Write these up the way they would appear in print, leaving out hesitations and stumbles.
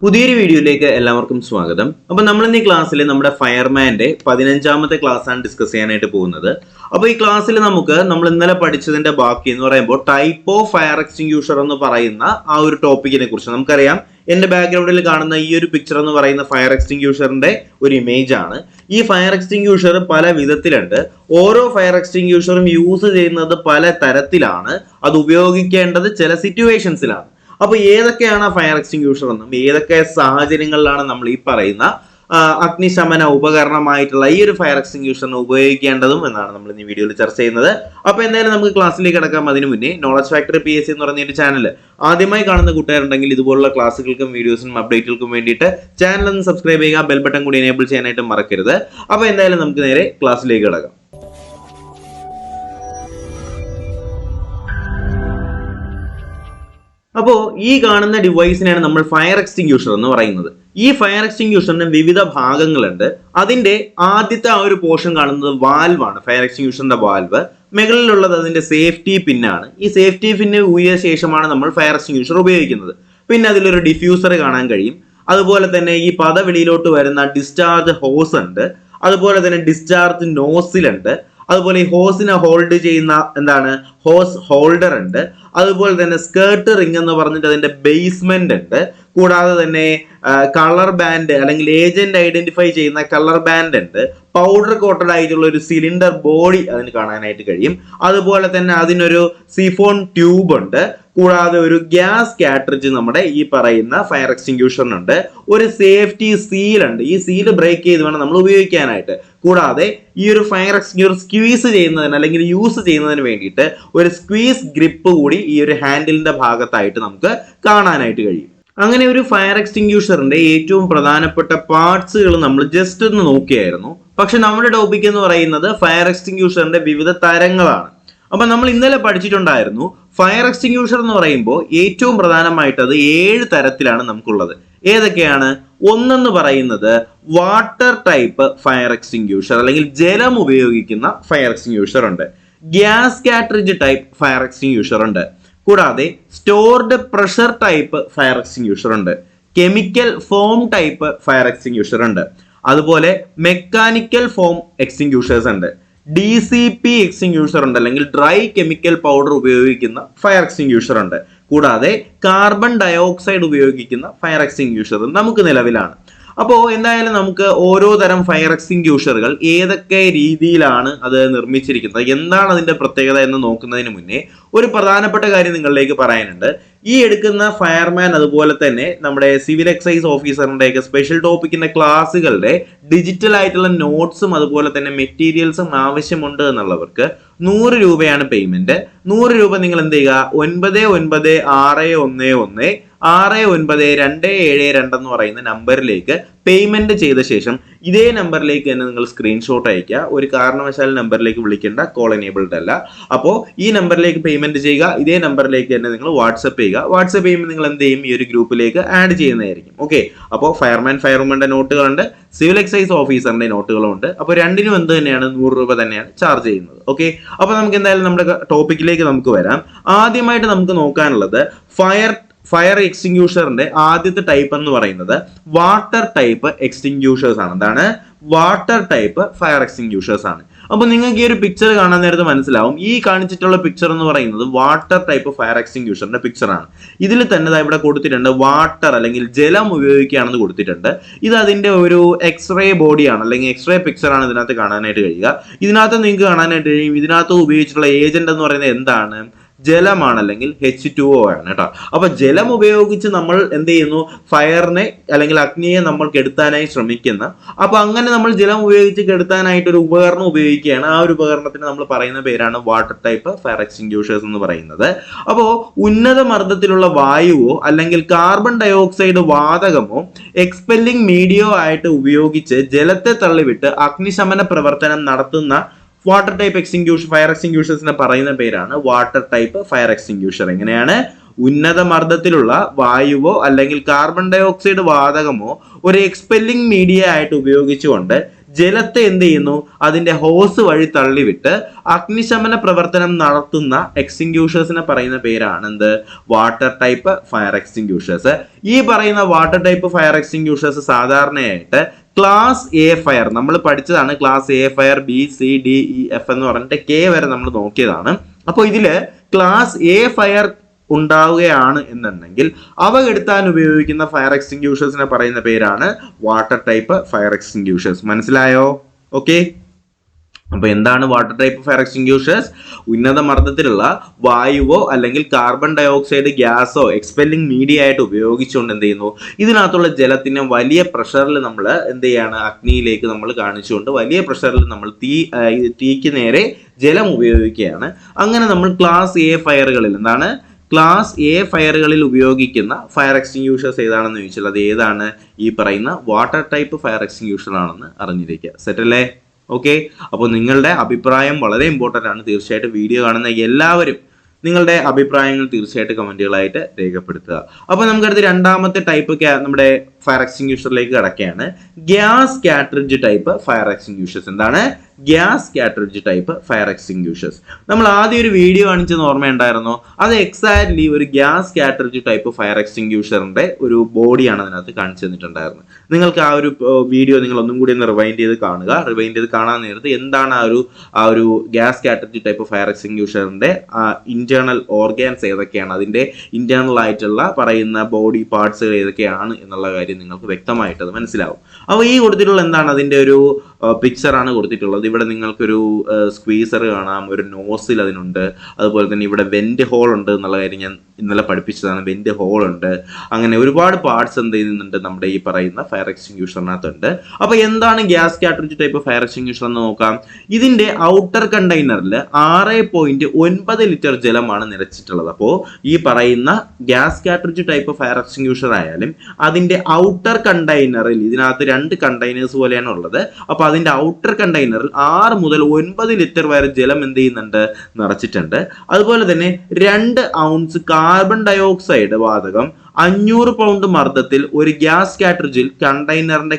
പുതിയൊരു വീഡിയോയിലേക്ക് എല്ലാവർക്കും സ്വാഗതം. അപ്പോൾ നമ്മൾ ഇന്ന് ഈ ക്ലാസ്സിൽ നമ്മുടെ ഫയർമാന്റെ 15ാമത്തെ ക്ലാസ് ആണ് ഡിസ്കസ് ചെയ്യാനായിട്ട് പോകുന്നത്. അപ്പോൾ ഈ ക്ലാസ്സിൽ നമ്മൾ ഇന്നലെ പഠിച്ചതിന്റെ ബാക്കി എന്ന് പറയുമ്പോൾ ടൈപ്പ് ഓഫ് ഫയർ എക്സ്റ്റിങ്ക്യൂഷർ എന്ന് പറയുന്ന ആ ഒരു ടോപ്പിക്കിനെ കുറിച്ച് നമുക്കറിയാം. എന്റെ ബാക്ക്ഗ്രൗണ്ടിൽ കാണുന്ന ഈ ഒരു പിക്ചർ എന്ന് പറയുന്ന ഫയർ എക്സ്റ്റിങ്ക്യൂഷറിന്റെ ഒരു ഇമേജ് ആണ്. ഈ ഫയർ എക്സ്റ്റിങ്ക്യൂഷർ പല വിധത്തിലുണ്ട്. ഓരോ ഫയർ എക്സ്റ്റിങ്ക്യൂഷറും യൂസ് ചെയ്യുന്നത് പല തരത്തിലാണ്. അത് ഉപയോഗിക്കേണ്ടത് ചില സിറ്റുവേഷൻസിലാണ്. അപ്പൊ ഏതൊക്കെയാണ് ഫയർ എക്സ്റ്റിങ്ക്യൂഷർ എന്നും ഏതൊക്കെ സാഹചര്യങ്ങളിലാണ് നമ്മൾ ഈ പറയുന്ന അഗ്നിശമന ഉപകരണമായിട്ടുള്ള ഈ ഒരു ഫയർ എക്സ്റ്റിങ്ക്യൂഷറിനെ ഉപയോഗിക്കേണ്ടതും എന്നാണ് നമ്മൾ ഈ വീഡിയോയിൽ ചർച്ച ചെയ്യുന്നത്. അപ്പൊ എന്തായാലും നമുക്ക് ക്ലാസ്സിലേക്ക് കിടക്കാം. അതിനു മുന്നേ നോളജ് ഫാക്ടറി PSC എന്ന് പറഞ്ഞ ഒരു ചാനൽ ആദ്യമായി കാണുന്ന കൂട്ടുകാരുണ്ടെങ്കിൽ ഇതുപോലുള്ള ക്ലാസ്സുകൾക്കും വീഡിയോസിനും അപ്ഡേറ്റുകൾക്കും വേണ്ടിയിട്ട് ചാനൽ ഒന്ന് സബ്സ്ക്രൈബ് ചെയ്യുക, ബെൽ ബട്ടൺ കൂടി എനേബിൾ ചെയ്യാനായിട്ട് മറക്കരുത്. അപ്പൊ എന്തായാലും നമുക്ക് നേരെ ക്ലാസ്സിലേക്ക് കിടക്കാം. അപ്പോൾ ഈ കാണുന്ന ഡിവൈസിനെയാണ് നമ്മൾ ഫയർ എക്സ്റ്റിങ്ക്യൂഷർ എന്ന് പറയുന്നത്. ഈ ഫയർ എക്സ്റ്റിങ്ക്യൂഷറിന് വിവിധ ഭാഗങ്ങളുണ്ട്. അതിന്റെ ആദ്യത്തെ ആ ഒരു പോർഷൻ കാണുന്നത് വാൽവാണ്, ഫയർ എക്സ്റ്റിങ്ക്യൂഷറിന്റെ വാൽവ്. മുകളിലുള്ളത് അതിന്റെ സേഫ്റ്റി പിന്നാണ്. ഈ സേഫ്റ്റി പിന്ന് ഊരിയ ശേഷമാണ് നമ്മൾ ഫയർ എക്സ്റ്റിങ്ക്യൂഷർ ഉപയോഗിക്കുന്നത്. പിന്നെ അതിലൊരു ഡിഫ്യൂസർ കാണാൻ കഴിയും. അതുപോലെ തന്നെ ഈ പദവെളിയിലോട്ട് വരുന്ന ഡിസ്ചാർജ് ഹോസ് ഉണ്ട്. അതുപോലെ തന്നെ ഡിസ്ചാർജ് നോസിൽ ഉണ്ട്. അതുപോലെ ഈ ഹോസിനെ ഹോൾഡ് ചെയ്യുന്ന ഹോസ് ഹോൾഡർ ഉണ്ട്. അതുപോലെ തന്നെ സ്കേർട്ട് റിംഗ് എന്ന് പറഞ്ഞിട്ട് അതിന്റെ ബേസ്മെന്റ് ഉണ്ട്. കൂടാതെ തന്നെ കളർ ബാൻഡ് അല്ലെങ്കിൽ ഏജന്റ് ഐഡന്റിഫൈ ചെയ്യുന്ന കളർ ബാൻഡ് ഉണ്ട്. പൗഡർ കോട്ടഡ് ആയിട്ടുള്ള ഒരു സിലിണ്ടർ ബോഡി അതിന് കാണാനായിട്ട് കഴിയും. അതുപോലെ തന്നെ അതിനൊരു സിഫോൺ ട്യൂബ് ഉണ്ട്. കൂടാതെ ഒരു ഗ്യാസ് കാട്രിഡ്ജ് നമ്മുടെ ഈ പറയുന്ന ഫയർ എക്സ്റ്റിങ്ക്യൂഷറിനുണ്ട്. ഒരു സേഫ്റ്റി സീൽ ഉണ്ട്. ഈ സീൽ ബ്രേക്ക് ചെയ്ത് വേണം നമ്മൾ ഉപയോഗിക്കാനായിട്ട്. കൂടാതെ ഈ ഒരു ഫയർ എക്സ്റ്റിങ്ക്യൂഷർ സ്ക്വീസ് ചെയ്യുന്നതിന് അല്ലെങ്കിൽ യൂസ് ചെയ്യുന്നതിന് വേണ്ടിയിട്ട് ഒരു സ്ക്വീസ് ഗ്രിപ്പ് കൂടി ഈ ഒരു ഹാൻഡിലിന്റെ ഭാഗത്തായിട്ട് നമുക്ക് കാണാനായിട്ട് കഴിയും. അങ്ങനെ ഒരു ഫയർ എക്സ്റ്റിങ്ക്യൂഷറിന്റെ ഏറ്റവും പ്രധാനപ്പെട്ട പാർട്സുകൾ നമ്മൾ ജസ്റ്റ് ഒന്ന് നോക്കിയായിരുന്നു. പക്ഷെ നമ്മുടെ ടോപ്പിക് എന്ന് പറയുന്നത് ഫയർ എക്സ്റ്റിങ്ക്യൂഷറിന്റെ വിവിധ തരങ്ങളാണ്. അപ്പൊ നമ്മൾ ഇന്നലെ പഠിച്ചിട്ടുണ്ടായിരുന്നു ഫയർ എക്സ്റ്റിങ്ക്യൂഷർ എന്ന് പറയുമ്പോൾ ഏറ്റവും പ്രധാനമായിട്ട് അത് 7 തരത്തിലാണ് നമുക്കുള്ളത്. ഏതൊക്കെയാണ്? ഒന്നെന്ന് പറയുന്നത് വാട്ടർ ടൈപ്പ് ഫയർ എക്സ്റ്റിങ്ക്യൂഷർ അല്ലെങ്കിൽ ജലം ഉപയോഗിക്കുന്ന ഫയർ എക്സ്റ്റിങ്ക്യൂഷർ ഉണ്ട്. Gas cartridge type fire extinguisher ഉണ്ട്. കൂടാതെ stored pressure type fire extinguisher ഉണ്ട്. Chemical foam type fire extinguisher ഉണ്ട്. അതുപോലെ മെക്കാനിക്കൽ ഫോം എക്സ്റ്റിങ്ക്യൂഷേഴ്സ് ഉണ്ട്. DCP എക്സ്റ്റിങ്ക്യൂഷർ ഉണ്ട്, അല്ലെങ്കിൽ ഡ്രൈ കെമിക്കൽ പൗഡർ ഉപയോഗിക്കുന്ന ഫയർ എക്സ്റ്റിങ്ക്യൂഷർ ഉണ്ട്. കൂടാതെ കാർബൺ ഡയോക്സൈഡ് ഉപയോഗിക്കുന്ന ഫയർ എക്സ്റ്റിങ്ക്യൂഷർ നമുക്ക് നിലവിലാണ്. അപ്പോൾ എന്തായാലും നമുക്ക് ഓരോ തരം ഫയർ എക്സ്റ്റിങ്ക്യൂഷറുകൾ ഏതൊക്കെ രീതിയിലാണ് അത് നിർമ്മിച്ചിരിക്കുന്നത്, എന്താണ് അതിന്റെ പ്രത്യേകത എന്ന് നോക്കുന്നതിന് മുന്നേ ഒരു പ്രധാനപ്പെട്ട കാര്യം നിങ്ങളിലേക്ക് പറയാനുണ്ട്. ഈ എടുക്കുന്ന ഫയർമാൻ അതുപോലെ തന്നെ നമ്മുടെ സിവിൽ എക്സൈസ് ഓഫീസറിന്റെയൊക്കെ സ്പെഷ്യൽ ടോപ്പിക്കിന്റെ ക്ലാസ്സുകളുടെ ഡിജിറ്റൽ ആയിട്ടുള്ള നോട്ട്സും അതുപോലെ തന്നെ മെറ്റീരിയൽസും ആവശ്യമുണ്ട് എന്നുള്ളവർക്ക് 100 രൂപയാണ് പേയ്മെന്റ്. 100 രൂപ നിങ്ങൾ എന്ത് ചെയ്യുക, 996116169272 എന്ന് പറയുന്ന നമ്പറിലേക്ക് പേയ്മെന്റ് ചെയ്ത ശേഷം ഇതേ നമ്പറിലേക്ക് തന്നെ നിങ്ങൾ സ്ക്രീൻഷോട്ട് അയക്കുക. ഒരു കാരണവശാൽ നമ്പറിലേക്ക് വിളിക്കേണ്ട, കോൾ എനേബിൾഡ് അല്ല. അപ്പോൾ ഈ നമ്പറിലേക്ക് പേയ്മെന്റ് ചെയ്യുക. ഇതേ നമ്പറിലേക്ക് തന്നെ നിങ്ങൾ വാട്സപ്പ് ചെയ്യുക. വാട്സപ്പ് ചെയ്യുമ്പോൾ നിങ്ങൾ എന്ത് ചെയ്യും, ഈ ഒരു ഗ്രൂപ്പിലേക്ക് ആഡ് ചെയ്യുന്നതായിരിക്കും. ഓക്കെ, അപ്പോൾ ഫയർവുമന്റെ നോട്ടുകളുണ്ട്, സിവിൽ എക്സൈസ് ഓഫീസറിന്റെ നോട്ടുകളും ഉണ്ട്. അപ്പോൾ രണ്ടിനും എന്ത് തന്നെയാണ്, 100 രൂപ തന്നെയാണ് ചാർജ് ചെയ്യുന്നത്. ഓക്കെ, അപ്പോൾ നമുക്ക് എന്തായാലും നമ്മുടെ ടോപ്പിക്കിലേക്ക് നമുക്ക് വരാം. ആദ്യമായിട്ട് നമുക്ക് നോക്കാനുള്ളത് ഫയർ എക്സ്റ്റിങ്ക്യൂഷറിന്റെ ആദ്യത്തെ ടൈപ്പ് എന്ന് പറയുന്നത് വാട്ടർ ടൈപ്പ് എക്സ്റ്റിങ്ക്യൂഷേഴ്സ് ആണ്. എന്താണ്? വാട്ടർ ടൈപ്പ് ഫയർ എക്സ്റ്റിങ്ക്യൂഷേഴ്സ് ആണ്. അപ്പൊ നിങ്ങൾക്ക് ഈ ഒരു പിക്ചർ കാണാൻ നേരത്ത് മനസ്സിലാവും, ഈ കാണിച്ചിട്ടുള്ള പിക്ചർ എന്ന് പറയുന്നത് വാട്ടർ ടൈപ്പ് ഫയർ എക്സ്റ്റിങ്ക്യൂഷറിന്റെ പിക്ചർ ആണ്. ഇതിൽ തന്നെ ഇവിടെ കൊടുത്തിട്ടുണ്ട് വാട്ടർ അല്ലെങ്കിൽ ജലം ഉപയോഗിക്കുകയാണെന്ന് കൊടുത്തിട്ടുണ്ട്. ഇത് അതിന്റെ ഒരു എക്സ്റേ ബോഡിയാണ് അല്ലെങ്കിൽ എക്സ്റേ പിക്ചർ ആണ് ഇതിനകത്ത് കാണാനായിട്ട് കഴിയുക. ഇതിനകത്ത് നിങ്ങൾക്ക് കാണാനായിട്ട് കഴിയും, ഇതിനകത്ത് ഉപയോഗിച്ചിട്ടുള്ള ഏജന്റ് എന്ന് പറയുന്നത് എന്താണ്? ജലമാണ്, അല്ലെങ്കിൽ H2O ആണ് കേട്ടോ. അപ്പൊ ജലം ഉപയോഗിച്ച് നമ്മൾ എന്ത് ചെയ്യുന്നു, ഫയറിനെ അല്ലെങ്കിൽ അഗ്നിയെ നമ്മൾ കെടുത്താനായി ശ്രമിക്കുന്ന, അപ്പൊ അങ്ങനെ നമ്മൾ ജലം ഉപയോഗിച്ച് കെടുത്താനായിട്ട് ഒരു ഉപകരണം ഉപയോഗിക്കുകയാണ്. ആ ഒരു ഉപകരണത്തിന് നമ്മൾ പറയുന്ന പേരാണ് വാട്ടർ ടൈപ്പ് ഫയർ എക്സ്റ്റിങ്ക്യൂഷേഴ്സ് എന്ന് പറയുന്നത്. അപ്പോ ഉന്നത മർദ്ദത്തിലുള്ള വായുവോ അല്ലെങ്കിൽ കാർബൺ ഡയോക്സൈഡ് വാതകമോ എക്സ്പെല്ലിംഗ് മീഡിയോ ആയിട്ട് ഉപയോഗിച്ച് ജലത്തെ തള്ളിവിട്ട് അഗ്നിശമന പ്രവർത്തനം നടത്തുന്ന വാട്ടർ ടൈപ്പ് ഫയർ എക്സ്റ്റിങ്ക്യൂഷേഴ്സിനെ പറയുന്ന പേരാണ് വാട്ടർ ടൈപ്പ് ഫയർ എക്സ്റ്റിങ്ക്യൂഷർ. എങ്ങനെയാണ്? ഉന്നത മർദ്ദത്തിലുള്ള വായുവോ അല്ലെങ്കിൽ കാർബൺ ഡയോക്സൈഡ് വാതകമോ ഒരു എക്സ്പെല്ലിംഗ് മീഡിയ ആയിട്ട് ഉപയോഗിച്ചുകൊണ്ട് ജലത്തെ എന്ത് ചെയ്യുന്നു, അതിന്റെ ഹോസ് വഴി തള്ളിവിട്ട് അഗ്നിശമന പ്രവർത്തനം നടത്തുന്ന എക്സ്റ്റിങ്ക്യൂഷേഴ്സിനെ പറയുന്ന പേരാണ് എന്ത്, വാട്ടർ ടൈപ്പ് ഫയർ എക്സ്റ്റിങ്ക്യൂഷേഴ്സ്. ഈ പറയുന്ന വാട്ടർ ടൈപ്പ് ഫയർ എക്സ്റ്റിങ്ക്യൂഷേഴ്സ് സാധാരണയായിട്ട് ക്ലാസ് എ ഫയർ, നമ്മൾ പഠിച്ചതാണ് class A fire, B C D E F എന്ന് പറഞ്ഞിട്ട് കെ വരെ നമ്മൾ നോക്കിയതാണ്. അപ്പോൾ ഇതില് ക്ലാസ് എ ഫയർ ഉണ്ടാവുകയാണ് എന്നുണ്ടെങ്കിൽ അവ കെടുത്താൻ ഉപയോഗിക്കുന്ന ഫയർ എക്സ്റ്റിങ്ക്യൂഷേഴ്സിനെ പറയുന്ന പേരാണ് വാട്ടർ ടൈപ്പ് ഫയർ എക്സ്റ്റിങ്ക്യൂഷേഴ്സ്. മനസ്സിലായോ? ഓക്കെ. അപ്പൊ എന്താണ് വാട്ടർ ടൈപ്പ് ഫയർ എക്സ്റ്റിങ്ക്യൂഷേഴ്സ്? ഉന്നത മർദ്ദത്തിലുള്ള വായുവോ അല്ലെങ്കിൽ കാർബൺ ഡയോക്സൈഡ് ഗ്യാസോ എക്സ്പെല്ലിംഗ് മീഡിയ ആയിട്ട് ഉപയോഗിച്ചുകൊണ്ട് എന്ത് ചെയ്യുന്നു, ഇതിനകത്തുള്ള ജലത്തിനെ വലിയ പ്രഷറിൽ നമ്മൾ എന്ത് ചെയ്യാണ്, അഗ്നിയിലേക്ക് നമ്മൾ കാണിച്ചുകൊണ്ട് വലിയ പ്രഷറിൽ നമ്മൾ തീക്ക് നേരെ ജലം ഉപയോഗിക്കുകയാണ്. അങ്ങനെ നമ്മൾ ക്ലാസ് എ ഫയറുകളിൽ എന്താണ്, ക്ലാസ് എ ഫയറുകളിൽ ഉപയോഗിക്കുന്ന ഫയർ എക്സ്റ്റിങ്ക്യൂഷേഴ്സ് ഏതാണെന്ന് ചോദിച്ചാൽ അത് ഏതാണ്, ഈ പറയുന്ന വാട്ടർ ടൈപ്പ് ഫയർ എക്സ്റ്റിങ്ക്യൂഷർ ആണെന്ന് അറിഞ്ഞിരിക്കുക. സെറ്റ് അല്ലേ? ഓക്കെ. അപ്പോൾ നിങ്ങളുടെ അഭിപ്രായം വളരെ ഇമ്പോർട്ടൻ്റ് ആണ്. തീർച്ചയായിട്ടും വീഡിയോ കാണുന്ന എല്ലാവരും നിങ്ങളുടെ അഭിപ്രായങ്ങൾ തീർച്ചയായിട്ടും കമന്റുകളായിട്ട് രേഖപ്പെടുത്തുക. അപ്പോൾ നമുക്കടുത്ത് രണ്ടാമത്തെ ടൈപ്പ് നമ്മുടെ ഫയർ എക്സ്റ്റിങ്ക്യൂഷറിലേക്ക് കടക്കുകയാണ്. Gas cartridge type fire extinguishers. എന്താണ്? Gas cartridge type fire extinguishers. നമ്മൾ ആദ്യം ഒരു വീഡിയോ കാണിച്ചെന്ന് ഓർമ്മയുണ്ടായിരുന്നോ? അത് എക്സാക്ട്ലി ഒരു ഗ്യാസ് കാട്രിഡ്ജ് ടൈപ്പ് ഫയർ എക്സ്റ്റിങ്ക്യൂഷറിന്റെ ഒരു ബോഡിയാണ് അതിനകത്ത് കാണിച്ചു തന്നിട്ടുണ്ടായിരുന്നത്. നിങ്ങൾക്ക് ആ ഒരു വീഡിയോ നിങ്ങൾ ഒന്നും കൂടി ഒന്ന് റിവൈൻഡ് ചെയ്ത് കാണുക. റിവൈൻഡ് ചെയ്ത് കാണാൻ നേരത്ത് എന്താണ് ആ ഒരു ഗ്യാസ് കാട്രിഡ്ജ് ടൈപ്പ് ഫയർ എക്സ്റ്റിങ്ക്യൂഷറിന്റെ ഇന്റേണൽ ഓർഗാൻസ് ഏതൊക്കെയാണ്, അതിന്റെ ഇന്റേണൽ ആയിട്ടുള്ള പറയുന്ന ബോഡി പാർട്സുകൾ ഏതൊക്കെയാണ് എന്നുള്ള കാര്യം നിങ്ങൾക്ക് വ്യക്തമായിട്ട് അത് മനസ്സിലാവും. അപ്പോൾ ഈ കൊടുത്തിട്ടുള്ള എന്താണ്, അതിന്റെ ഒരു പിക്ചറാണ് കൊടുത്തിട്ടുള്ളത്. ഇവിടെ നിങ്ങൾക്കൊരു സ്ക്വീസർ കാണാം, ഒരു നോസിൽ അതിനുണ്ട്, അതുപോലെ തന്നെ ഇവിടെ വെന്റ് ഹോൾ ഉണ്ട് എന്നുള്ള കാര്യം ഞാൻ ഇന്നലെ പഠിപ്പിച്ചതാണ്. വെന്റ് ഹോൾ ഉണ്ട്. അങ്ങനെ ഒരുപാട് പാർട്സ് എന്ത് ചെയ്യുന്നുണ്ട് നമ്മുടെ ഈ പറയുന്ന ഫയർ എക്സ്റ്റിങ്ക്യൂഷറിനകത്തുണ്ട്. അപ്പൊ എന്താണ് gas cartridge type fire extinguisher എന്ന് നോക്കാം. ഇതിന്റെ ഔട്ടർ കണ്ടെയ്നറിൽ 6.9 ലിറ്റർ ജലമാണ് നിറച്ചിട്ടുള്ളത്. അപ്പോൾ ഈ പറയുന്ന gas cartridge type fire extinguisher ആയാലും അതിന്റെ ഔട്ടർ കണ്ടെയ്നറിൽ, ഇതിനകത്ത് 2 കണ്ടെയ്നേഴ്സ് പോലെയാണ് ഉള്ളത്. അപ്പൊ അതിന്റെ ഔട്ടർ കണ്ടെയ്നറിൽ 6 മുതൽ 9 ലിറ്റർ വരെ ജലം എന്ത് ചെയ്യുന്നുണ്ട്, നിറച്ചിട്ടുണ്ട്. അതുപോലെ തന്നെ 2 ഔൺസ് കാർബൺ ഡയോക്സൈഡ് വാതകം 500 പൗണ്ട് മർദ്ദത്തിൽ ഒരു ഗ്യാസ് കാട്രിഡ്ജിൽ കണ്ടെയ്നറിന്റെ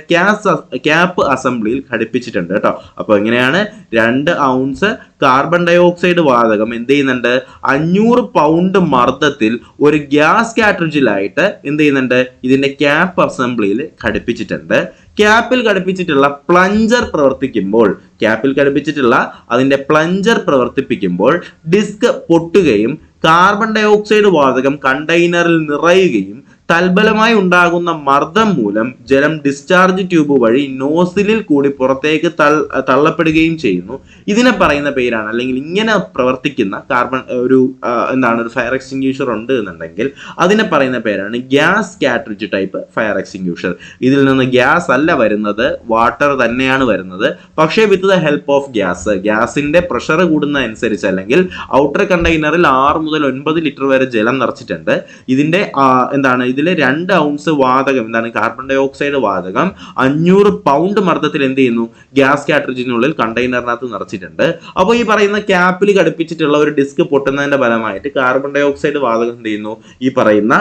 ക്യാപ്പ് അസംബ്ലിയിൽ ഘടിപ്പിച്ചിട്ടുണ്ട് കേട്ടോ. അപ്പൊ എങ്ങനെയാണ്, 2 ഔൺസ് കാർബൺ ഡയോക്സൈഡ് വാതകം എന്ത് ചെയ്യുന്നുണ്ട്, 500 പൗണ്ട് മർദ്ദത്തിൽ ഒരു ഗ്യാസ് കാട്രിഡ്ജിലായിട്ട് എന്ത് ചെയ്യുന്നുണ്ട്, ഇതിന്റെ ക്യാപ്പ് അസംബ്ലിയിൽ ഘടിപ്പിച്ചിട്ടുണ്ട്. ക്യാപ്പിൽ ഘടിപ്പിച്ചിട്ടുള്ള പ്ലഞ്ചർ പ്രവർത്തിക്കുമ്പോൾ, അതിന്റെ പ്ലഞ്ചർ പ്രവർത്തിപ്പിക്കുമ്പോൾ ഡിസ്ക് പൊട്ടുകയും കാർബൺ ഡയോക്സൈഡ് വാതകം കണ്ടെയ്നറിൽ നിറയുകയും തൽഫലമായി ഉണ്ടാകുന്ന മർദ്ദം മൂലം ജലം ഡിസ്ചാർജ് ട്യൂബ് വഴി നോസിലിൽ കൂടി പുറത്തേക്ക് തള്ളപ്പെടുകയും ചെയ്യുന്നു. ഇതിനെ പറയുന്ന പേരാണ്, അല്ലെങ്കിൽ ഇങ്ങനെ പ്രവർത്തിക്കുന്ന ഒരു ഫയർ എക്സ്റ്റിങ്ക്യൂഷർ ഉണ്ട് എന്നുണ്ടെങ്കിൽ അതിനെ പറയുന്ന പേരാണ് gas cartridge type fire extinguisher. ഇതിൽ നിന്ന് ഗ്യാസ് അല്ല വരുന്നത്, വാട്ടർ തന്നെയാണ് വരുന്നത്. പക്ഷേ വിത്ത് ദ ഹെൽപ്പ് ഓഫ് ഗ്യാസിന്റെ പ്രഷർ കൂടുന്ന അനുസരിച്ച്, അല്ലെങ്കിൽ ഔട്ടർ കണ്ടെയ്നറിൽ 6 മുതൽ 9 ലിറ്റർ വരെ ജലം നിറച്ചിട്ടുണ്ട്. ഇതിന്റെ ഇതിൽ 2 ഔൺസ് വാതകം കാർബൺ ഡയോക്സൈഡ് വാതകം 500 പൗണ്ട് മർദ്ദത്തിൽ എന്ത് ചെയ്യുന്നു, ഗ്യാസ് കാട്രിഡ്ജിനുള്ളിൽ കണ്ടെയ്നറിനകത്ത് നിറച്ചിട്ടുണ്ട്. അപ്പോൾ ഈ പറയുന്ന ക്യാപ്പിൽ ഘടിപ്പിച്ചിട്ടുള്ള ഒരു ഡിസ്ക് പൊട്ടുന്നതിന്റെ ഫലമായിട്ട് കാർബൺ ഡയോക്സൈഡ് വാതകം എന്ത് ചെയ്യുന്നു, ഈ പറയുന്ന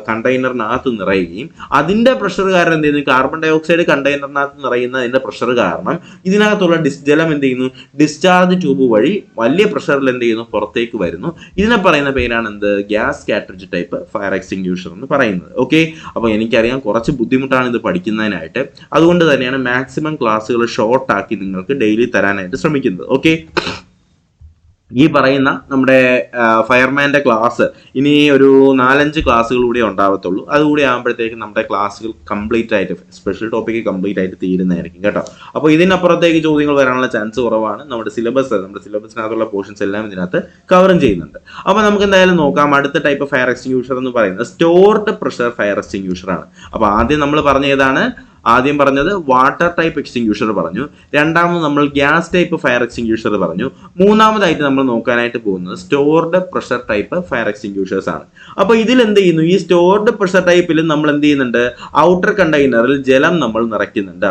കണ്ടെയ്നറിനകത്ത് നിറയുകയും അതിന്റെ പ്രഷർ കാരണം എന്ത് ചെയ്യുന്നു, കാർബൺ ഡയോക്സൈഡ് കണ്ടെയ്നറിനകത്ത് നിറയുന്നതിന്റെ പ്രഷർ കാരണം ഇതിനകത്തുള്ള ജലം എന്ത് ചെയ്യുന്നു, ഡിസ്ചാർജ് ട്യൂബ് വഴി വലിയ പ്രഷറിൽ എന്ത് ചെയ്യുന്നു, പുറത്തേക്ക് വരുന്നു. ഇതിനെ പറയുന്ന പേരാണ് എന്ത്, gas cartridge type fire extinguisher എന്ന് പറയുന്നത്. ഓക്കെ. അപ്പോൾ എനിക്കറിയാം കുറച്ച് ബുദ്ധിമുട്ടാണ് ഇത് പഠിക്കുന്നതിനായിട്ട്, അതുകൊണ്ട് തന്നെയാണ് മാക്സിമം ക്ലാസ്സുകൾ ഷോർട്ട് ആക്കി നിങ്ങൾക്ക് ഡെയിലി തരാനായിട്ട് ശ്രമിക്കുന്നത്. ഓക്കെ. ഈ പറയുന്ന നമ്മുടെ ഫയർമാൻ്റെ ക്ലാസ് ഇനി ഒരു 4-5 ക്ലാസ്സുകൾ കൂടി ഉണ്ടാവത്തുള്ളൂ. അതുകൂടി ആകുമ്പോഴത്തേക്കും നമ്മുടെ ക്ലാസ്സുകൾ കംപ്ലീറ്റ് ആയിട്ട്, സ്പെഷ്യൽ ടോപ്പിക്ക് കംപ്ലീറ്റ് ആയിട്ട് തീരുന്നതായിരിക്കും കേട്ടോ. അപ്പോൾ ഇതിനപ്പുറത്തേക്ക് ചോദ്യങ്ങൾ വരാനുള്ള ചാൻസ് കുറവാണ്. നമ്മുടെ സിലബസിനകത്തുള്ള പോർഷൻസ് എല്ലാം ഇതിനകത്ത് കവറും ചെയ്യുന്നുണ്ട്. അപ്പോൾ നമുക്ക് എന്തായാലും നോക്കാം. അടുത്ത ടൈപ്പ് ഫയർ എക്സ്റ്റിങ്ക്യൂഷർ എന്ന് പറയുന്നത് സ്റ്റോർഡ് പ്രഷർ ഫയർ എക്സ്റ്റിങ്ക്യൂഷർ ആണ്. അപ്പോൾ ആദ്യം നമ്മൾ പറഞ്ഞ ഏതാണ്, ആദ്യം പറഞ്ഞത് വാട്ടർ ടൈപ്പ് എക്സ്റ്റിങ്ക്യൂഷർ പറഞ്ഞു, രണ്ടാമത് നമ്മൾ ഗ്യാസ് ടൈപ്പ് ഫയർ എക്സ്റ്റിങ്ക്യൂഷർ പറഞ്ഞു, മൂന്നാമതായിട്ട് നമ്മൾ നോക്കാനായിട്ട് പോകുന്നത് stored pressure type fire extinguishers ആണ്. അപ്പോൾ ഇതിൽ എന്ത് ചെയ്യുന്നു, ഈ സ്റ്റോർഡ് പ്രഷർ ടൈപ്പിൽ നമ്മൾ എന്ത് ചെയ്യുന്നുണ്ട്, ഔട്ടർ കണ്ടെയ്നറിൽ ജലം നമ്മൾ നിറയ്ക്കുന്നുണ്ട്.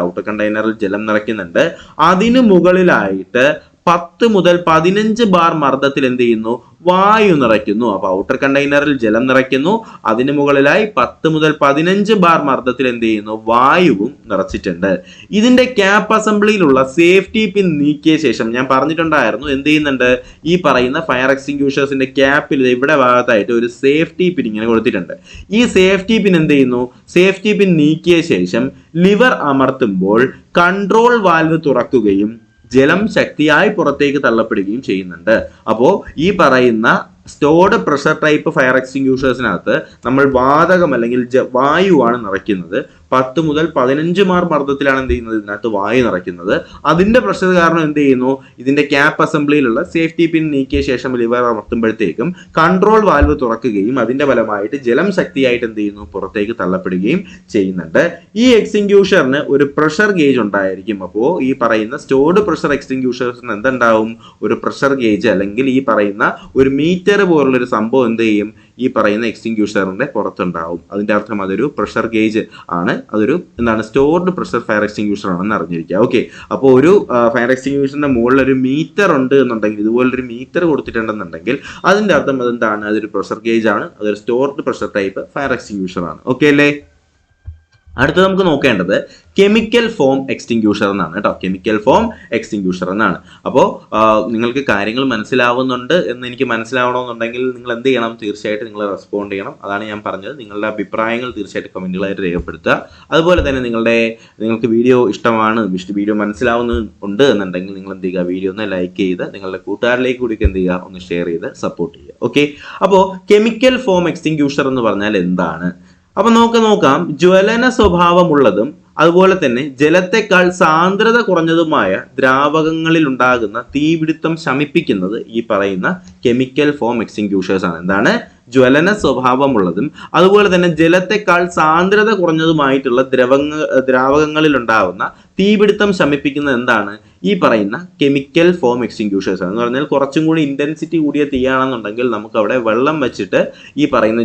അതിനു മുകളിലായിട്ട് 10 മുതൽ 15 ബാർ മർദ്ദത്തിൽ എന്ത് ചെയ്യുന്നു? വായു നിറയ്ക്കുന്നു. അപ്പൊ ഔട്ടർ കണ്ടെയ്നറിൽ ജലം നിറയ്ക്കുന്നു, അതിന് മുകളിലായി 10 മുതൽ 15 ബാർ മർദ്ദത്തിൽ എന്ത് ചെയ്യുന്നു? വായുവും നിറച്ചിട്ടുണ്ട്. ഇതിന്റെ ക്യാപ്പ് അസംബ്ലിയിലുള്ള സേഫ്റ്റി പിൻ നീക്കിയ ശേഷം ഞാൻ പറഞ്ഞിട്ടുണ്ടായിരുന്നു എന്ത് ചെയ്യുന്നുണ്ട്? ഈ പറയുന്ന ഫയർ എക്സ്റ്റിംഗ്വിഷേഴ്സിന്റെ ക്യാപ്പിൽ ഇവിടെ ഭാഗത്തായിട്ട് ഒരു സേഫ്റ്റി പിൻ ഇങ്ങനെ കൊടുത്തിട്ടുണ്ട്. ഈ സേഫ്റ്റി പിൻ എന്ത് ചെയ്യുന്നു? സേഫ്റ്റി പിൻ നീക്കിയ ശേഷം ലിവർ അമർത്തുമ്പോൾ കൺട്രോൾ വാൽവ് തുറക്കുകയും ജലം ശക്തിയായി പുറത്തേക്ക് തള്ളപ്പെടുകയും ചെയ്യുന്നുണ്ട്. അപ്പോൾ ഈ പറയുന്ന സ്റ്റോർഡ് പ്രഷർ ടൈപ്പ് ഫയർ എക്സ്റ്റിംഗ്വിഷേഴ്സിനകത്ത് നമ്മൾ വാതകം അല്ലെങ്കിൽ വായുവാണ് നിറയ്ക്കുന്നത്. 10 മുതൽ 15 ബാർ മർദ്ദത്തിലാണ് എന്ത് ചെയ്യുന്നത്? ഇതിനകത്ത് വായു നിറയ്ക്കുന്നത്. അതിന്റെ പ്രഷർ കാരണം എന്ത് ചെയ്യുന്നു? ഇതിന്റെ ക്യാപ്പ് അസംബ്ലിയിലുള്ള സേഫ്റ്റി പിൻ നീക്കിയ ശേഷം ലിവർ അമർത്തുമ്പോഴത്തേക്കും കൺട്രോൾ വാൽവ് തുറക്കുകയും അതിന്റെ ഫലമായിട്ട് ജലം ശക്തിയായിട്ട് എന്ത് ചെയ്യുന്നു? പുറത്തേക്ക് തള്ളപ്പെടുകയും ചെയ്യുന്നുണ്ട്. ഈ എക്സ്റ്റിംഗ്വിഷറിന് ഒരു പ്രഷർ ഗേജ് ഉണ്ടായിരിക്കും. അപ്പോൾ ഈ പറയുന്ന സ്റ്റോർഡ് പ്രഷർ എക്സ്റ്റിംഗ്വിഷേഴ്സിന് എന്തുണ്ടാവും? ഒരു പ്രഷർ ഗേജ് അല്ലെങ്കിൽ ഈ പറയുന്ന ഒരു മീറ്റർ പോലുള്ള ഒരു സംഭവം എന്ത് ചെയ്യും? ഈ പറയുന്ന എക്സ്റ്റിംഗ്വിഷറിന്റെ പുറത്തുണ്ടാവും. അതിന്റെ അർത്ഥം അതൊരു പ്രഷർ ഗേജ് ആണ്. അതൊരു സ്റ്റോർഡ് പ്രഷർ ഫയർ എക്സ്റ്റിംഗ്വിഷർ ആണെന്ന് അറിഞ്ഞിരിക്കുക. ഓക്കെ, അപ്പോൾ ഒരു ഫയർ എക്സ്റ്റിംഗ്വിഷറിന്റെ മുകളിൽ ഒരു മീറ്റർ ഉണ്ട് എന്നുണ്ടെങ്കിൽ, ഇതുപോലൊരു മീറ്റർ കൊടുത്തിട്ടുണ്ടെന്നുണ്ടെങ്കിൽ അതിന്റെ അർത്ഥം അതെന്താണ്? അതൊരു പ്രഷർ ഗേജ് ആണ്. അതൊരു stored pressure type fire extinguisher ആണ്. ഓക്കെ അല്ലേ? അടുത്ത നമുക്ക് നോക്കേണ്ടത് കെമിക്കൽ ഫോം എക്സ്റ്റിംഗ്വിഷർ എന്നാണ് കേട്ടോ. കെമിക്കൽ ഫോം എക്സ്റ്റിംഗ്വിഷർ എന്നാണ്. അപ്പോൾ നിങ്ങൾക്ക് കാര്യങ്ങൾ മനസ്സിലാവുന്നുണ്ട് എന്ന് എനിക്ക് മനസ്സിലാവണമെന്നുണ്ടെങ്കിൽ നിങ്ങൾ എന്ത് ചെയ്യണം? തീർച്ചയായിട്ടും നിങ്ങൾ റെസ്പോണ്ട് ചെയ്യണം. അതാണ് ഞാൻ പറഞ്ഞത്. നിങ്ങളുടെ അഭിപ്രായങ്ങൾ തീർച്ചയായിട്ടും കമന്റുകളായിട്ട് രേഖപ്പെടുത്തുക. അതുപോലെ തന്നെ നിങ്ങൾക്ക് വീഡിയോ ഇഷ്ടമാണ്, വീഡിയോ മനസ്സിലാവുന്നുണ്ട് എന്നുണ്ടെങ്കിൽ നിങ്ങൾ എന്ത് ചെയ്യുക? വീഡിയോ ഒന്ന് ലൈക്ക് ചെയ്ത് നിങ്ങളുടെ കൂട്ടുകാരിലേക്ക് കൂടി എന്ത് ചെയ്യുക? ഒന്ന് ഷെയർ ചെയ്ത് സപ്പോർട്ട് ചെയ്യുക. ഓക്കെ, അപ്പോൾ കെമിക്കൽ ഫോം എക്സ്റ്റിംഗ്വിഷർ എന്ന് പറഞ്ഞാൽ എന്താണ്? അപ്പൊ നോക്കാം. ജ്വലന സ്വഭാവമുള്ളതും അതുപോലെ തന്നെ ജലത്തെക്കാൾ സാന്ദ്രത കുറഞ്ഞതുമായ ദ്രാവകങ്ങളിൽ ഉണ്ടാകുന്ന തീപിടുത്തം ശമിപ്പിക്കുന്നത് ഈ പറയുന്ന കെമിക്കൽ ഫോം എക്സ്റ്റിംഗ്വിഷേഴ്സ് ആണ്. എന്താണ്? ജ്വലന സ്വഭാവമുള്ളതും അതുപോലെ തന്നെ ജലത്തെക്കാൾ സാന്ദ്രത കുറഞ്ഞതുമായിട്ടുള്ള ദ്രാവകങ്ങളിൽ ഉണ്ടാകുന്ന തീപിടുത്തം ശമിപ്പിക്കുന്നത് എന്താണ്? ഈ പറയുന്ന കെമിക്കൽ ഫോം എക്സ്റ്റിംഗ്വിഷേഴ്സ് ആണ്. എന്ന് പറഞ്ഞാൽ കുറച്ചും കൂടി ഇന്റൻസിറ്റി കൂടിയ തീയാണെന്നുണ്ടെങ്കിൽ നമുക്ക് അവിടെ വെള്ളം വെച്ചിട്ട് ഈ പറയുന്ന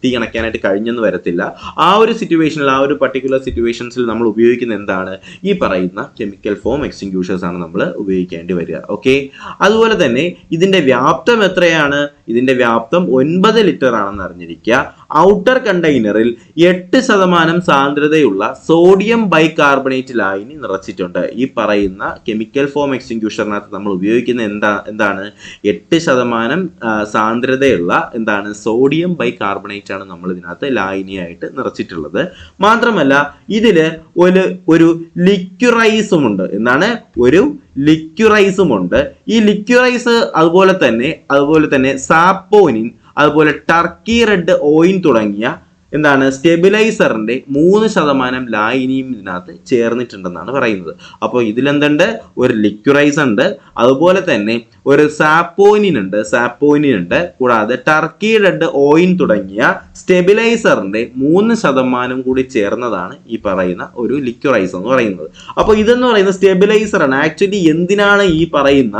തീ അണയ്ക്കാനായിട്ട് കഴിഞ്ഞെന്ന് വരത്തില്ല. ആ ഒരു സിറ്റുവേഷനിൽ, ആ ഒരു പർട്ടിക്കുലർ സിറ്റുവേഷൻസിൽ നമ്മൾ ഉപയോഗിക്കുന്ന എന്താണ്? ഈ പറയുന്ന കെമിക്കൽ ഫോം എക്സ്റ്റിംഗ്വിഷേഴ്സ് ആണ് നമ്മൾ ഉപയോഗിക്കേണ്ടി വരിക. ഓക്കെ, അതുപോലെ തന്നെ ഇതിന്റെ വ്യാപ്തം എത്രയാണ്? ഇതിന്റെ വ്യാപ്തം 9 ലിറ്റർ ആണെന്ന് അറിഞ്ഞിരിക്കുക. ഔട്ടർ കണ്ടെയ്നറിൽ 8% സാന്ദ്രതയുള്ള സോഡിയം ബൈകാർബണേറ്റ് ലായനി നിറച്ചിട്ടുണ്ട്. ഈ പറയുന്ന കെമിക്കൽ ഫോം എക്സ്റ്റിംഗ്വിഷറിനകത്ത് നമ്മൾ ഉപയോഗിക്കുന്ന എന്താണ്? 8% സാന്ദ്രതയുള്ള സോഡിയം ബൈകാർബണേറ്റ് ആണ് നമ്മൾ ഇതിനകത്ത് ലായനിയായിട്ട് നിറച്ചിട്ടുള്ളത്. മാത്രമല്ല ഇതില് ഒരു ലിക്യുറൈസും ഉണ്ട്. ഒരു ലിക്യുറൈസും ഉണ്ട്. ഈ ലിക്യുറൈസ് അതുപോലെ തന്നെ സാപ്പോനിൻ, അതുപോലെ ടർക്കി റെഡ് ഓയിൻ തുടങ്ങിയ സ്റ്റെബിലൈസറിന്റെ 3% ലായനിയും ഇതിനകത്ത് ചേർന്നിട്ടുണ്ടെന്നാണ് പറയുന്നത്. അപ്പോൾ ഇതിലെന്തുണ്ട്? ഒരു ലിക്യുറൈസ് ഉണ്ട്, അതുപോലെ തന്നെ ഒരു സാപ്പോനിൻ ഉണ്ട്, കൂടാതെ ടർക്കി റെഡ് ഓയിൻ തുടങ്ങിയ സ്റ്റെബിലൈസറിന്റെ 3% കൂടി ചേർന്നതാണ് ഈ പറയുന്ന ഒരു ലിക്യുറൈസ് എന്ന് പറയുന്നത്. അപ്പോൾ ഇതെന്ന് പറയുന്ന സ്റ്റെബിലൈസർ ആണ്. ആക്ച്വലി എന്തിനാണ് ഈ പറയുന്ന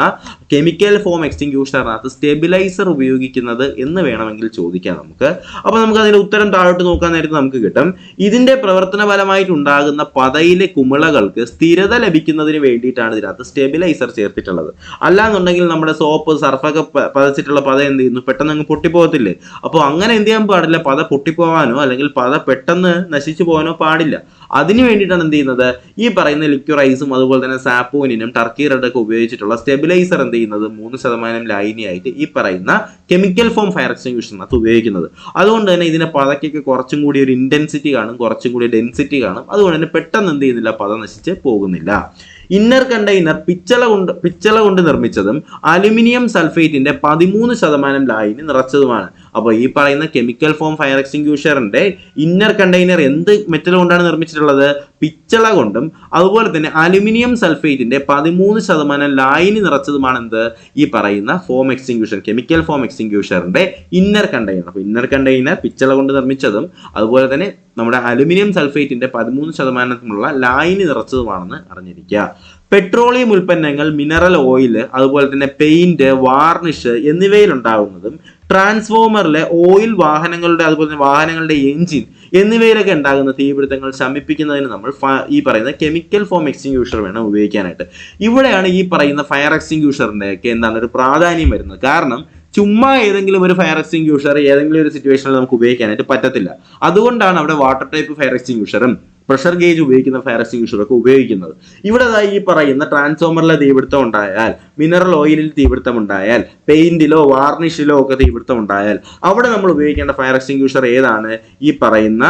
കെമിക്കൽ ഫോം എക്സ്റ്റിംഗ്വിഷറിനകത്ത് സ്റ്റെബിലൈസർ ഉപയോഗിക്കുന്നത് എന്ന് വേണമെങ്കിൽ ചോദിക്കാം നമുക്ക്. അപ്പോൾ നമുക്ക് അതിന്റെ ഉത്തരം താഴോട്ട് നോക്കാൻ നേരത്തെ നമുക്ക് കിട്ടും. ഇതിന്റെ പ്രവർത്തന ഫലമായിട്ട് ഉണ്ടാകുന്ന പതയിലെ കുമിളകൾക്ക് സ്ഥിരത ലഭിക്കുന്നതിന് വേണ്ടിയിട്ടാണ് ഇതിനകത്ത് സ്റ്റെബിലൈസർ ചേർത്തിട്ടുള്ളത്. അല്ലാന്നുണ്ടെങ്കിൽ നമ്മുടെ സോപ്പ്, സർഫൊക്കെ പതച്ചിട്ടുള്ള പത എന്ത് ചെയ്യുന്നു? പെട്ടെന്ന് അങ്ങ് പൊട്ടിപ്പോകത്തില്ലേ? അപ്പോൾ അങ്ങനെ എന്ത് ചെയ്യാൻ പാടില്ല? പത പൊട്ടിപ്പോവാനോ അല്ലെങ്കിൽ പത പെട്ടെന്ന് നശിച്ചു പോകാനോ പാടില്ല. അതിന് വേണ്ടിയിട്ടാണ് എന്ത് ചെയ്യുന്നത്? ഈ പറയുന്ന ലിക്യുറൈസും അതുപോലെ തന്നെ സാപ്പോനിനും ടർക്കി റെഡൊക്കെ ഉപയോഗിച്ചിട്ടുള്ള സ്റ്റെബിലൈസർ എന്ത് ചെയ്യുന്നത്? 3% ലായനിയായിട്ട് ഈ പറയുന്ന കെമിക്കൽ ഫോം ഫയർ എക്സ്റ്റിംഗ്വിഷറിനകത്ത് ഉപയോഗിക്കുന്നത്. അതുകൊണ്ട് തന്നെ ഇതിന്റെ പതയ്ക്കൊക്കെ കുറച്ചും കൂടി ഒരു ഇന്റൻസിറ്റി കാണും, കുറച്ചും കൂടി ഡെൻസിറ്റി കാണും. അതുകൊണ്ട് തന്നെ പെട്ടെന്ന് എന്ത് ചെയ്യുന്നില്ല? പത നശിച്ച് പോകുന്നില്ല. ഇന്നർ കണ്ടെയ്നർ പിച്ചള കൊണ്ട് നിർമ്മിച്ചതും അലുമിനിയം സൾഫേറ്റിന്റെ 13% ലായനി നിറച്ചതുമാണ്. അപ്പോൾ ഈ പറയുന്ന കെമിക്കൽ ഫോം ഫയർ എക്സ്റ്റിംഗ്വിഷറിന്റെ ഇന്നർ കണ്ടെയ്നർ എന്ത് മെറ്റൽ കൊണ്ടാണ് നിർമ്മിച്ചിട്ടുള്ളത്? പിച്ചള കൊണ്ടും അതുപോലെ തന്നെ അലുമിനിയം സൾഫേറ്റിന്റെ 13% ലായനി നിറച്ചതുമാണ് ഈ പറയുന്ന ഫോം എക്സ്റ്റിംഗ്വിഷർ, കെമിക്കൽ ഫോം എക്സ്റ്റിംഗ്വിഷറിന്റെ ഇന്നർ കണ്ടെയ്നർ. അപ്പോൾ ഇന്നർ കണ്ടെയ്നർ പിച്ചള കൊണ്ട് നിർമ്മിച്ചതും അതുപോലെ തന്നെ നമ്മുടെ അലുമിനിയം സൾഫേറ്റിന്റെ 13% ലായനി നിറച്ചതുമാണെന്ന് അറിഞ്ഞിരിക്കുക. പെട്രോളിയം ഉൽപ്പന്നങ്ങൾ, മിനറൽ ഓയിൽ, അതുപോലെ തന്നെ പെയിന്റ്, വാർണിഷ് എന്നിവയിൽ ഉണ്ടാകുന്നതും ട്രാൻസ്ഫോമറിലെ ഓയിൽ, വാഹനങ്ങളുടെ അതുപോലെ തന്നെ വാഹനങ്ങളുടെ എഞ്ചിൻ എന്നിവയിലൊക്കെ ഉണ്ടാകുന്ന തീപിടുത്തങ്ങൾ ശമിപ്പിക്കുന്നതിന് നമ്മൾ ഈ പറയുന്ന കെമിക്കൽ ഫോം എക്സ്റ്റിങ്ക്യൂഷർ വേണം ഉപയോഗിക്കാനായിട്ട്. ഇവിടെയാണ് ഈ പറയുന്ന ഫയർ എക്സ്റ്റിങ്ക്യൂഷറിന്റെ ഒക്കെ എന്താണ് ഒരു പ്രാധാന്യം വരുന്നത്. കാരണം ചുമ്മാ ഏതെങ്കിലും ഒരു ഫയർ എക്സ്റ്റിങ്ക്യൂഷർ ഏതെങ്കിലും ഒരു സിറ്റുവേഷനിൽ നമുക്ക് ഉപയോഗിക്കാനായിട്ട് പറ്റത്തില്ല. അതുകൊണ്ടാണ് അവിടെ വാട്ടർ ടൈപ്പ് ഫയർ എക്സ്റ്റിങ്ക്യൂഷറും പ്രഷർ ഗേജ് ഉപയോഗിക്കുന്ന ഫയർ എക്സ്റ്റിങ്ക്യൂഷറൊക്കെ ഉപയോഗിക്കുന്നത്. ഇവിടെ ഈ പറയുന്ന ട്രാൻസ്ഫോമറിലെ തീപിടുത്തം ഉണ്ടായാൽ, മിനറൽ ഓയിലിൽ തീപിടുത്തം ഉണ്ടായാൽ, പെയിന്റിലോ വാർണിഷിലോ ഒക്കെ തീപിടുത്തം ഉണ്ടായാൽ അവിടെ നമ്മൾ ഉപയോഗിക്കേണ്ട ഫയർ എക്സ്റ്റിങ്ക്യൂഷർ ഏതാണ്? ഈ പറയുന്ന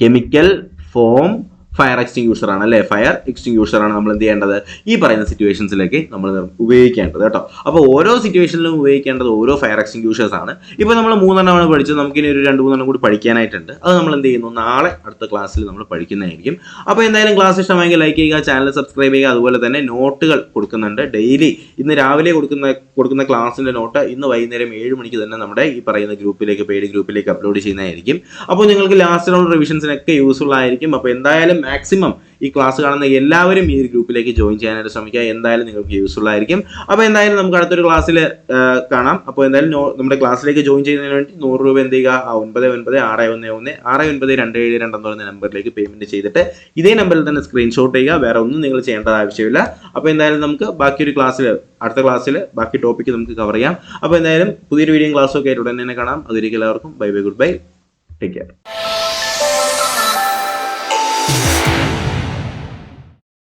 കെമിക്കൽ ഫോം ഫയർ എക്സ്റ്റിങ്ക്യൂഷർ ആണ് അല്ലെ. ഫയർ എക്സ്റ്റിങ്ക്യൂഷർ ആണ് നമ്മൾ എന്ത് ചെയ്യേണ്ടത്? ഈ പറയുന്ന സിറ്റുവേഷൻസിലേക്ക് നമ്മൾ ഉപയോഗിക്കേണ്ടത് കേട്ടോ. അപ്പോൾ ഓരോ സിറ്റുവേഷനിലും ഉപയോഗിക്കേണ്ടത് ഓരോ ഫയർ എക്സ്റ്റിങ്ക്യൂഷേഴ്സ് ആണ്. ഇപ്പോൾ നമ്മൾ 3 എണ്ണമാണ് പഠിച്ചത്. നമുക്കിനി ഒരു 2-3 കൂടി പഠിക്കാനായിട്ടുണ്ട്. അത് നമ്മൾ എന്ത് ചെയ്യുന്നു? നാളെ അടുത്ത ക്ലാസ്സിൽ നമ്മൾ പഠിക്കുന്നതായിരിക്കും. അപ്പോൾ എന്തായാലും ക്ലാസ് ഇഷ്ടമായെങ്കിൽ ലൈക്ക് ചെയ്യുക, ചാനൽ സബ്സ്ക്രൈബ് ചെയ്യുക. അതുപോലെ തന്നെ നോട്ടുകൾ കൊടുക്കുന്നുണ്ട് ഡെയിലി. ഇന്ന് രാവിലെ കൊടുക്കുന്ന ക്ലാസ്സിൻ്റെ നോട്ട് ഇന്ന് വൈകുന്നേരം 7 മണിക്ക് തന്നെ നമ്മുടെ ഈ പറയുന്ന ഗ്രൂപ്പിലേക്ക്, പെയ്ഡ് ഗ്രൂപ്പിലേക്ക് അപ്ലോഡ് ചെയ്യുന്നതായിരിക്കും. അപ്പോൾ നിങ്ങൾക്ക് ലാസ്റ്റിലുള്ള റിവിഷൻസിനൊക്കെ യൂസ്ഫുൾ ആയിരിക്കും. അപ്പോൾ എന്തായാലും മാക്സിമം ഈ ക്ലാസ് കാണുന്ന എല്ലാവരും ഈ ഗ്രൂപ്പിലേക്ക് ജോയിൻ ചെയ്യാനായിട്ട് ശ്രമിക്കുക. എന്തായാലും നിങ്ങൾക്ക് യൂസ്ഫുൾ ആയിരിക്കും. അപ്പോൾ എന്തായാലും നമുക്ക് അടുത്തൊരു ക്ലാസ്സിൽ കാണാം. അപ്പോൾ എന്തായാലും നമ്മുടെ ക്ലാസ്സിലേക്ക് ജോയിൻ ചെയ്യുന്നതിന് വേണ്ടി 100 രൂപ എന്ത് ചെയ്യുക? 9961169272 എന്ന് പറയുന്ന നമ്പറിലേക്ക് പേയ്മെന്റ് ചെയ്തിട്ട് ഇതേ നമ്പറിൽ തന്നെ സ്ക്രീൻഷോട്ട് ചെയ്യുക. വേറെ ഒന്നും നിങ്ങൾ ചെയ്യേണ്ട ആവശ്യമില്ല. അപ്പോൾ എന്തായാലും നമുക്ക് ബാക്കിയൊരു ക്ലാസ്സിൽ, അടുത്ത ക്ലാസ്സിൽ ബാക്കി ടോപ്പിക്ക് നമുക്ക് കവർ ചെയ്യാം. അപ്പോൾ എന്തായാലും പുതിയൊരു വീഡിയോ ക്ലാസ്സൊക്കെ ആയിട്ട് ഉടനെ തന്നെ കാണാം. അതുവരെയ്ക്കും എല്ലാവർക്കും bye bye, good bye, take care.